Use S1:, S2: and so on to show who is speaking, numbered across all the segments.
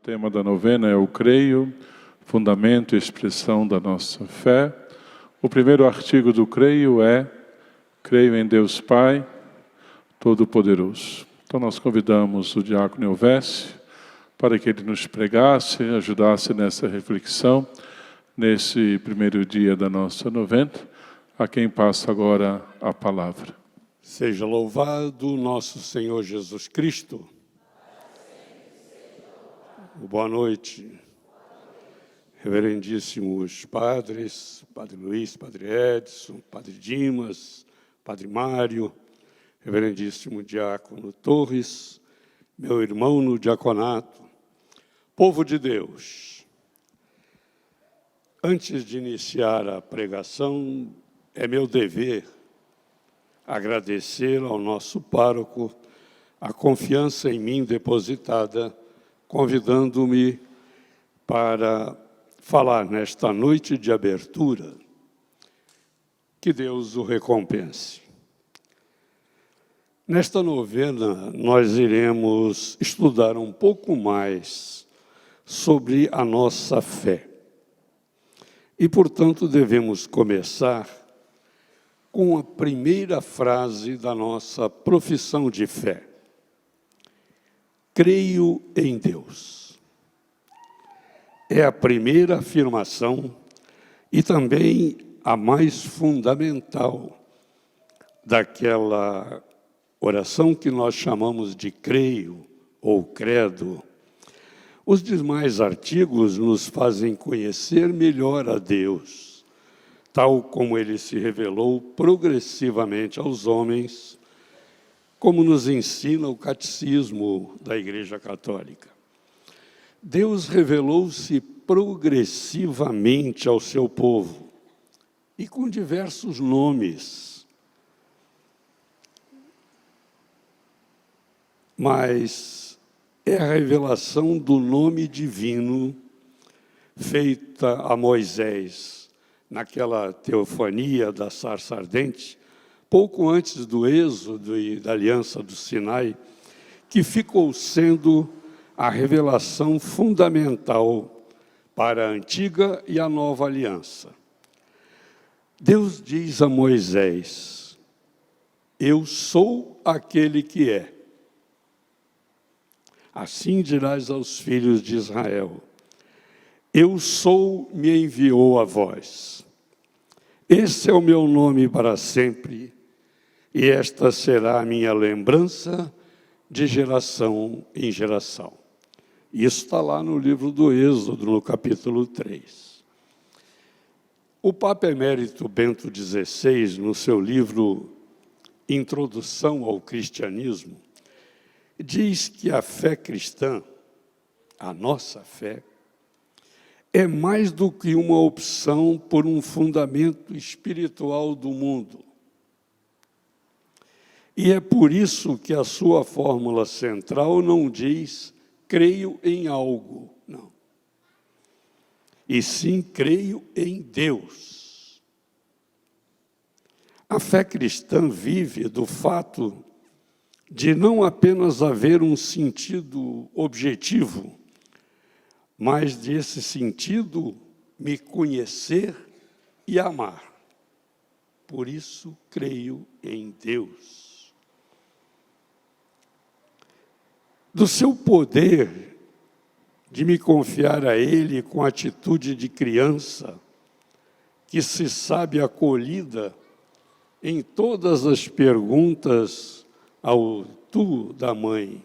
S1: tema da novena é o creio, fundamento e expressão da nossa fé. O primeiro artigo do creio é: creio em Deus Pai Todo-Poderoso. Então nós convidamos o diácono Elvésio para que ele nos pregasse, ajudasse nessa reflexão, nesse primeiro dia da nossa novena, a quem passo agora a palavra.
S2: Seja louvado nosso Senhor Jesus Cristo. Boa noite, reverendíssimos padres, Padre Luiz, Padre Edson, Padre Dimas, Padre Mário, reverendíssimo diácono Torres, meu irmão no diaconato, povo de Deus. Antes de iniciar a pregação, é meu dever agradecer ao nosso pároco a confiança em mim depositada, convidando-me para falar nesta noite de abertura. Que Deus o recompense. Nesta novena, nós iremos estudar um pouco mais sobre a nossa fé. E, portanto, devemos começar com a primeira frase da nossa profissão de fé. Creio em Deus. É a primeira afirmação e também a mais fundamental daquela oração que nós chamamos de creio ou credo. Os demais artigos nos fazem conhecer melhor a Deus, tal como ele se revelou progressivamente aos homens, como nos ensina o catecismo da Igreja Católica. Deus revelou-se progressivamente ao seu povo e com diversos nomes. Mas é a revelação do nome divino feita a Moisés naquela teofania da sarça ardente, pouco antes do êxodo e da aliança do Sinai, que ficou sendo a revelação fundamental para a antiga e a nova aliança. Deus diz a Moisés: eu sou aquele que é. Assim dirás aos filhos de Israel: eu sou, me enviou a vós. Esse é o meu nome para sempre, e esta será a minha lembrança de geração em geração. Isso está lá no livro do Êxodo, no capítulo 3. O Papa Emérito Bento XVI, no seu livro Introdução ao Cristianismo, diz que a fé cristã, a nossa fé, é mais do que uma opção por um fundamento espiritual do mundo. E é por isso que a sua fórmula central não diz creio em algo, não. E sim creio em Deus. A fé cristã vive do fato de não apenas haver um sentido objetivo, mas desse sentido me conhecer e amar. Por isso creio em Deus. Do seu poder de me confiar a Ele com atitude de criança, que se sabe acolhida em todas as perguntas ao tu da mãe.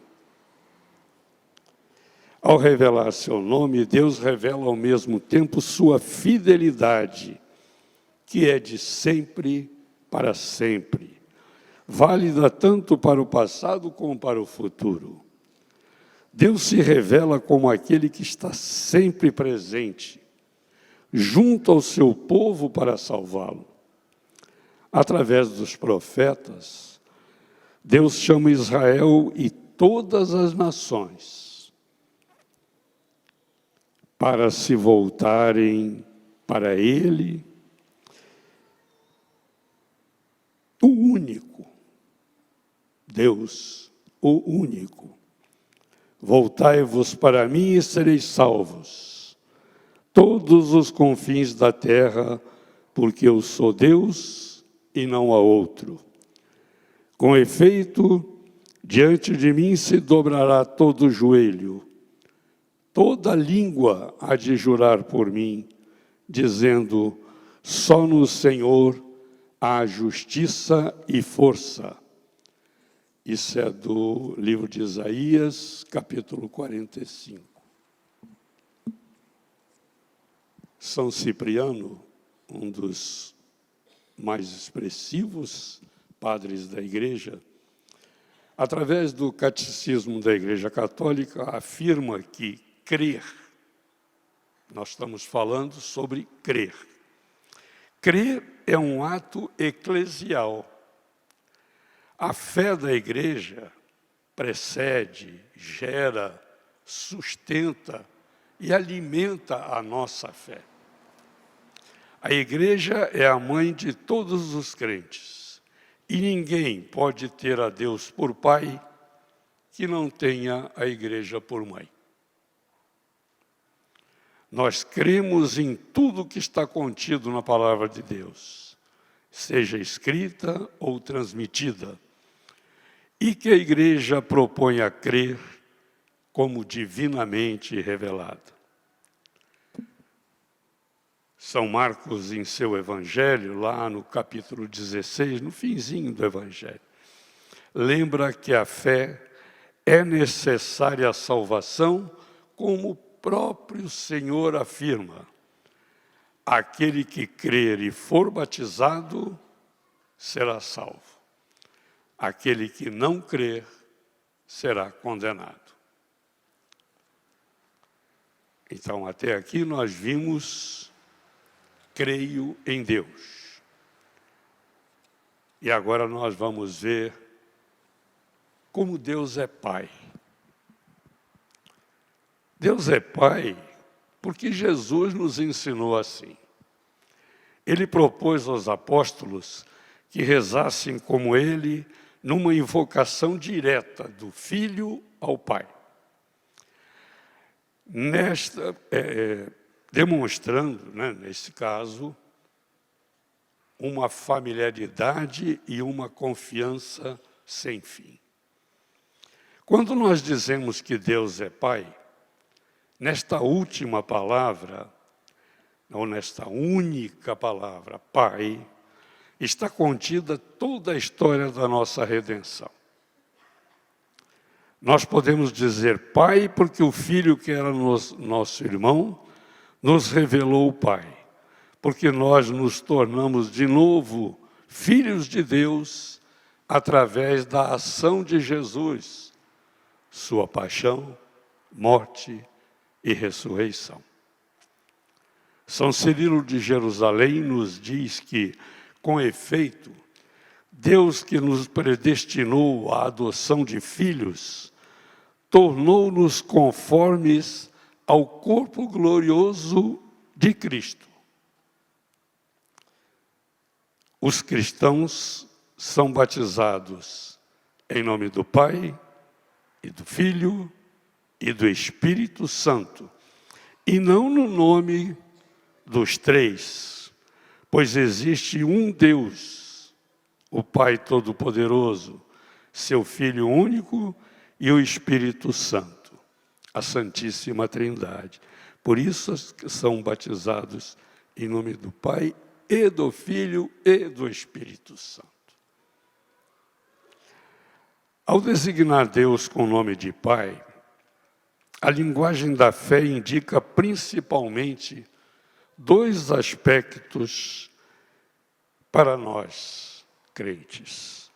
S2: Ao revelar seu nome, Deus revela ao mesmo tempo sua fidelidade, que é de sempre para sempre, válida tanto para o passado como para o futuro. Deus se revela como aquele que está sempre presente, junto ao seu povo para salvá-lo. Através dos profetas, Deus chama Israel e todas as nações para se voltarem para Ele, o único Deus, o único. Voltai-vos para mim e sereis salvos, todos os confins da terra, porque eu sou Deus e não há outro. Com efeito, diante de mim se dobrará todo o joelho, toda língua há de jurar por mim, dizendo: só no Senhor há justiça e força. Isso é do livro de Isaías, capítulo 45. São Cipriano, um dos mais expressivos padres da Igreja, através do Catecismo da Igreja Católica, afirma que crer, nós estamos falando sobre crer. Crer é um ato eclesial. A fé da Igreja precede, gera, sustenta e alimenta a nossa fé. A Igreja é a mãe de todos os crentes e ninguém pode ter a Deus por pai que não tenha a Igreja por mãe. Nós cremos em tudo que está contido na Palavra de Deus, seja escrita ou transmitida, e que a Igreja propõe a crer como divinamente revelada. São Marcos, em seu Evangelho, lá no capítulo 16, no finzinho do Evangelho, lembra que a fé é necessária à salvação, como o próprio Senhor afirma: aquele que crer e for batizado será salvo. Aquele que não crer será condenado. Então, até aqui nós vimos: creio em Deus. E agora nós vamos ver como Deus é Pai. Deus é Pai porque Jesus nos ensinou assim. Ele propôs aos apóstolos que rezassem como ele, numa invocação direta do Filho ao Pai. Demonstrando, nesse caso, uma familiaridade e uma confiança sem fim. Quando nós dizemos que Deus é Pai, nesta última palavra, ou nesta única palavra, Pai, está contida toda a história da nossa redenção. Nós podemos dizer Pai porque o Filho, que era nosso irmão, nos revelou o Pai, porque nós nos tornamos de novo filhos de Deus através da ação de Jesus, sua paixão, morte e ressurreição. São Cirilo de Jerusalém nos diz que, com efeito, Deus, que nos predestinou à adoção de filhos, tornou-nos conformes ao corpo glorioso de Cristo. Os cristãos são batizados em nome do Pai, e do Filho, e do Espírito Santo, e não no nome dos três, pois existe um Deus, o Pai Todo-Poderoso, seu Filho único e o Espírito Santo, a Santíssima Trindade. Por isso são batizados em nome do Pai e do Filho e do Espírito Santo. Ao designar Deus com o nome de Pai, a linguagem da fé indica principalmente dois aspectos para nós, crentes.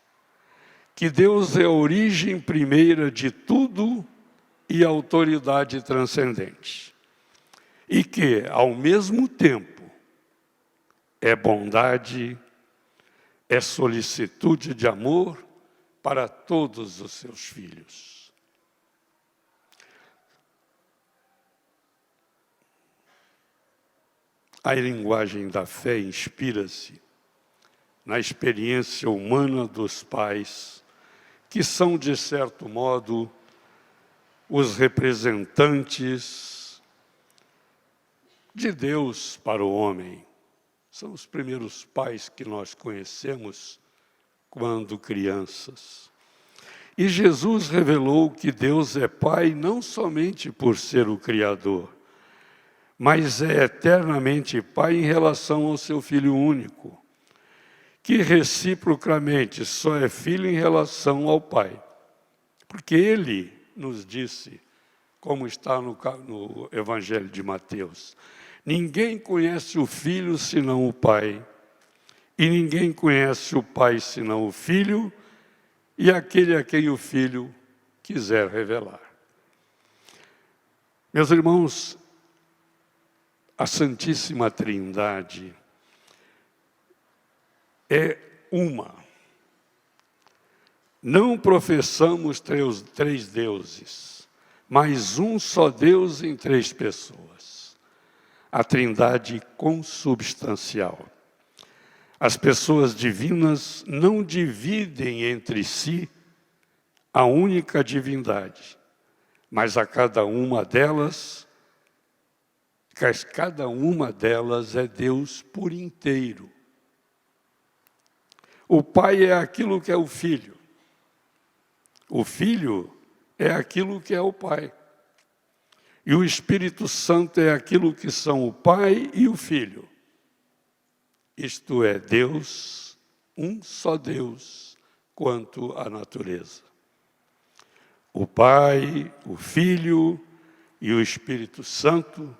S2: Que Deus é a origem primeira de tudo e a autoridade transcendente. E que, ao mesmo tempo, é bondade, é solicitude de amor para todos os seus filhos. A linguagem da fé inspira-se na experiência humana dos pais, que são, de certo modo, os representantes de Deus para o homem. São os primeiros pais que nós conhecemos quando crianças. E Jesus revelou que Deus é Pai não somente por ser o Criador, mas é eternamente Pai em relação ao seu Filho único, que reciprocamente só é Filho em relação ao Pai. Porque Ele nos disse, como está no Evangelho de Mateus, ninguém conhece o Filho senão o Pai, e ninguém conhece o Pai senão o Filho, e aquele a quem o Filho quiser revelar. Meus irmãos, a Santíssima Trindade é uma. Não professamos três deuses, mas um só Deus em três pessoas. A Trindade consubstancial. As pessoas divinas não dividem entre si a única divindade, mas cada uma delas é Deus por inteiro. O Pai é aquilo que é o Filho. O Filho é aquilo que é o Pai. E o Espírito Santo é aquilo que são o Pai e o Filho. Isto é, Deus, um só Deus, quanto à natureza. O Pai, o Filho e o Espírito Santo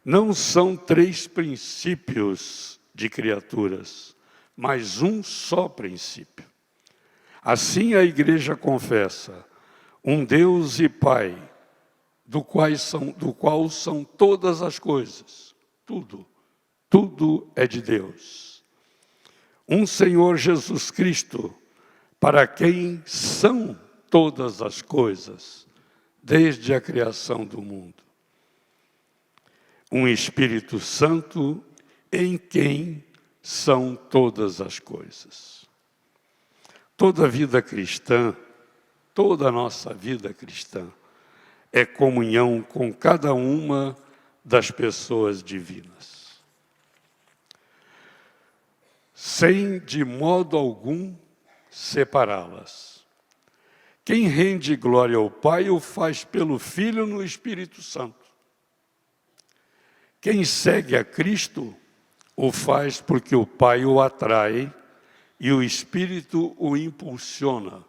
S2: não são três princípios de criaturas, mas um só princípio. Assim a Igreja confessa um Deus e Pai, do qual são todas as coisas, tudo é de Deus. Um Senhor Jesus Cristo, para quem são todas as coisas, desde a criação do mundo. Um Espírito Santo em quem são todas as coisas. Toda a vida cristã, toda a nossa vida cristã, é comunhão com cada uma das pessoas divinas. Sem de modo algum separá-las. Quem rende glória ao Pai o faz pelo Filho no Espírito Santo. Quem segue a Cristo o faz porque o Pai o atrai e o Espírito o impulsiona.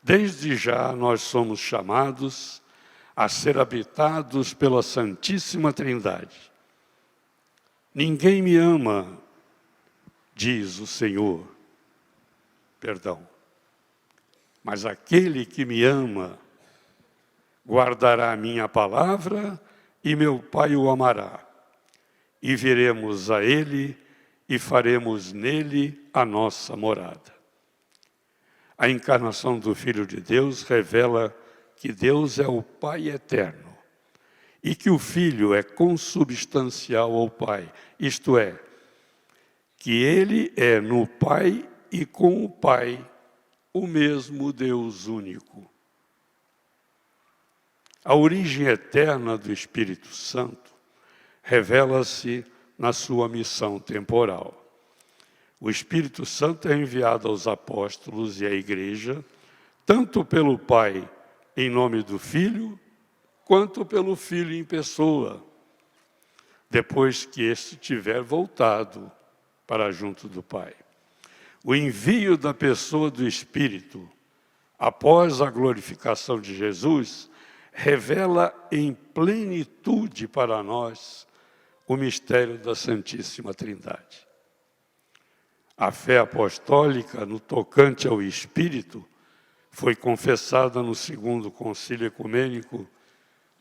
S2: Desde já nós somos chamados a ser habitados pela Santíssima Trindade. Ninguém me ama, diz o Senhor, mas aquele que me ama guardará a minha palavra e meu Pai o amará. E viremos a Ele e faremos nele a nossa morada. A encarnação do Filho de Deus revela que Deus é o Pai eterno e que o Filho é consubstancial ao Pai, isto é, que Ele é no Pai e com o Pai o mesmo Deus único. A origem eterna do Espírito Santo revela-se na sua missão temporal. O Espírito Santo é enviado aos apóstolos e à Igreja, tanto pelo Pai, em nome do Filho, quanto pelo Filho em pessoa, depois que este tiver voltado para junto do Pai. O envio da pessoa do Espírito, após a glorificação de Jesus, revela em plenitude para nós o mistério da Santíssima Trindade. A fé apostólica no tocante ao Espírito foi confessada no Segundo Concílio Ecumênico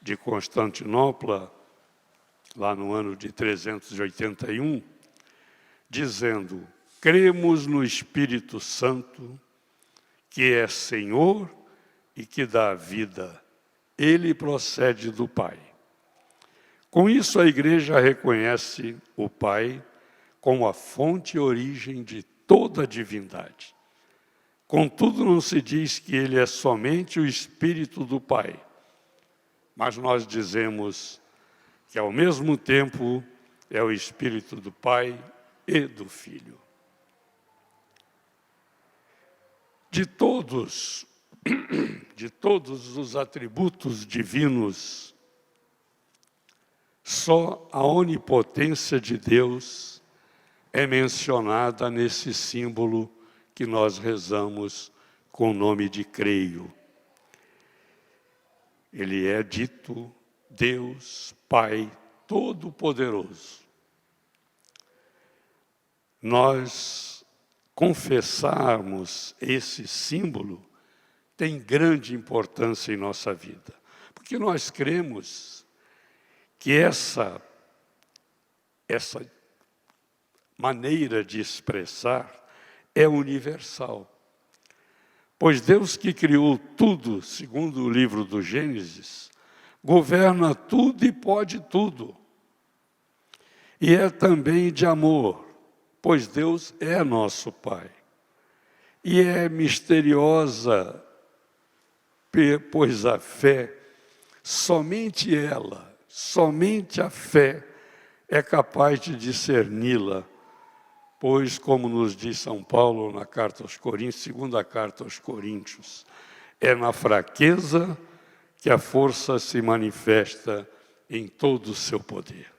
S2: de Constantinopla, lá no ano de 381, dizendo: cremos no Espírito Santo, que é Senhor e que dá a vida. Ele procede do Pai. Com isso, a Igreja reconhece o Pai como a fonte e origem de toda a divindade. Contudo, não se diz que ele é somente o Espírito do Pai, mas nós dizemos que, ao mesmo tempo, é o Espírito do Pai e do Filho. De todos os atributos divinos, só a onipotência de Deus é mencionada nesse símbolo que nós rezamos com o nome de creio. Ele é dito Deus Pai Todo-Poderoso. Nós confessarmos esse símbolo tem grande importância em nossa vida, porque nós cremos que essa maneira de expressar é universal. Pois Deus que criou tudo, segundo o livro do Gênesis, governa tudo e pode tudo. E é também de amor, pois Deus é nosso Pai. E é misteriosa, pois a fé, somente ela, somente a fé é capaz de discerni-la. Pois, como nos diz São Paulo na carta aos Coríntios, segunda carta aos Coríntios, é na fraqueza que a força se manifesta em todo o seu poder.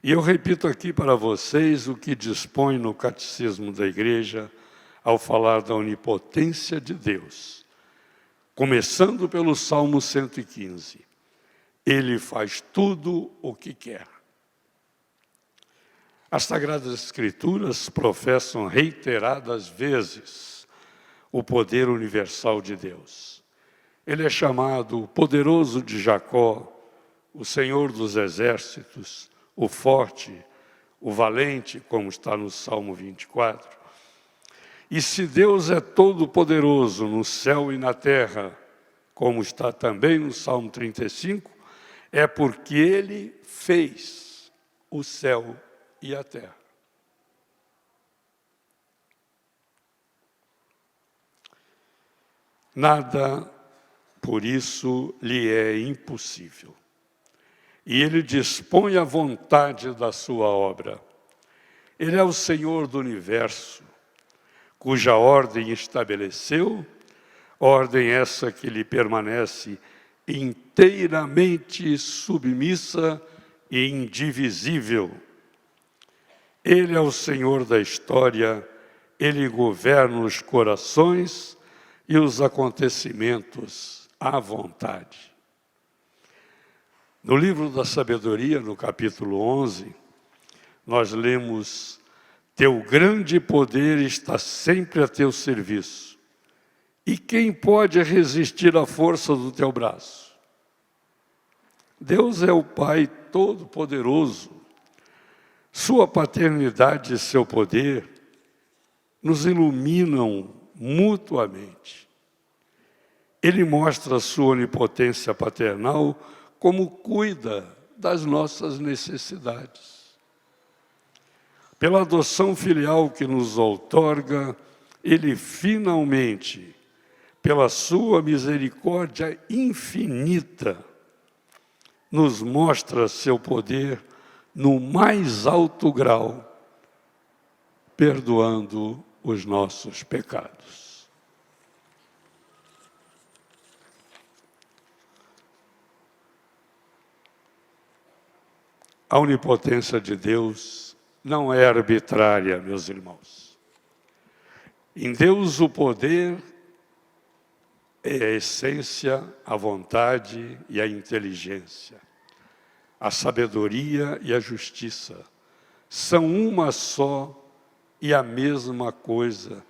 S2: E eu repito aqui para vocês o que dispõe no Catecismo da Igreja ao falar da onipotência de Deus. Começando pelo Salmo 115. Ele faz tudo o que quer. As Sagradas Escrituras professam reiteradas vezes o poder universal de Deus. Ele é chamado o poderoso de Jacó, o Senhor dos exércitos, o forte, o valente, como está no Salmo 24. E se Deus é todo-poderoso no céu e na terra, como está também no Salmo 35, é porque Ele fez o céu e a terra. Nada, por isso, lhe é impossível. E Ele dispõe a vontade da sua obra. Ele é o Senhor do universo, cuja ordem estabeleceu, ordem essa que lhe permanece inteiramente submissa e indivisível. Ele é o Senhor da história, Ele governa os corações e os acontecimentos à vontade. No livro da Sabedoria, no capítulo 11, nós lemos: Teu grande poder está sempre a teu serviço, e quem pode resistir à força do teu braço? Deus é o Pai Todo-Poderoso. Sua paternidade e seu poder nos iluminam mutuamente. Ele mostra a sua onipotência paternal como cuida das nossas necessidades. Pela adoção filial que nos outorga, Ele finalmente, pela sua misericórdia infinita, nos mostra seu poder no mais alto grau, perdoando os nossos pecados. A onipotência de Deus não é arbitrária, meus irmãos. Em Deus o poder é a essência, a vontade e a inteligência. A sabedoria e a justiça são uma só e a mesma coisa,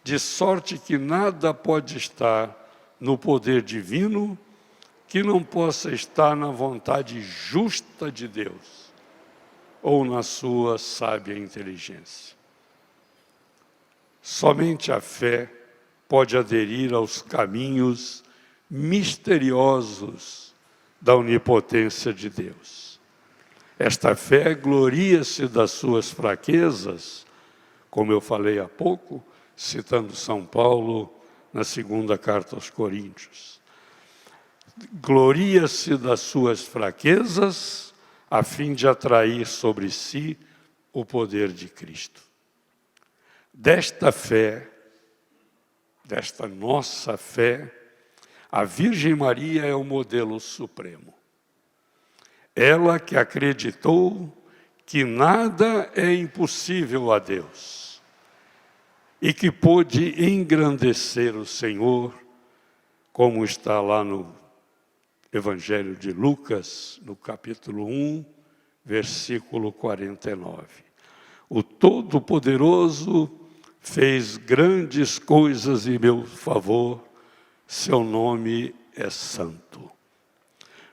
S2: de sorte que nada pode estar no poder divino que não possa estar na vontade justa de Deus ou na sua sábia inteligência. Somente a fé pode aderir aos caminhos misteriosos da onipotência de Deus. Esta fé gloria-se das suas fraquezas, como eu falei há pouco, citando São Paulo na segunda carta aos Coríntios. Gloria-se das suas fraquezas, a fim de atrair sobre si o poder de Cristo. Desta fé, desta nossa fé, a Virgem Maria é o modelo supremo. Ela que acreditou que nada é impossível a Deus e que pôde engrandecer o Senhor, como está lá no Evangelho de Lucas, no capítulo 1, versículo 49. O Todo-Poderoso fez grandes coisas em meu favor, seu nome é santo.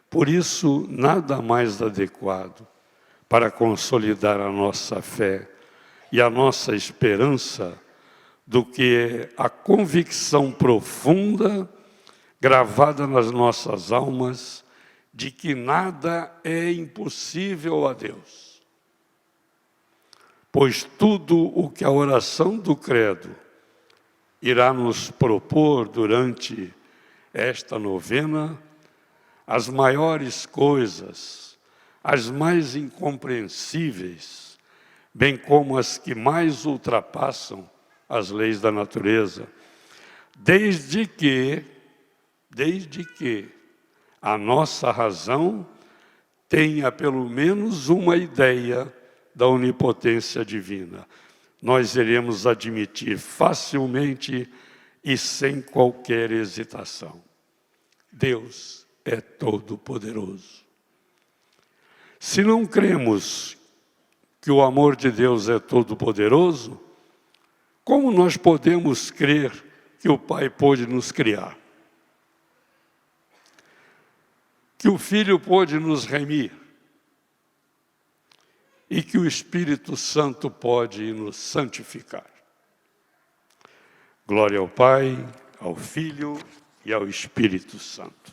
S2: Por isso, nada mais adequado para consolidar a nossa fé e a nossa esperança do que a convicção profunda, gravada nas nossas almas, de que nada é impossível a Deus. Pois tudo o que a oração do credo irá nos propor durante esta novena, as maiores coisas, as mais incompreensíveis, bem como as que mais ultrapassam as leis da natureza, desde que a nossa razão tenha pelo menos uma ideia da onipotência divina, nós iremos admitir facilmente e sem qualquer hesitação: Deus é todo-poderoso. Se não cremos que o amor de Deus é todo-poderoso, como nós podemos crer que o Pai pôde nos criar? Que o Filho pôde nos remir? E que o Espírito Santo pode nos santificar? Glória ao Pai, ao Filho e ao Espírito Santo.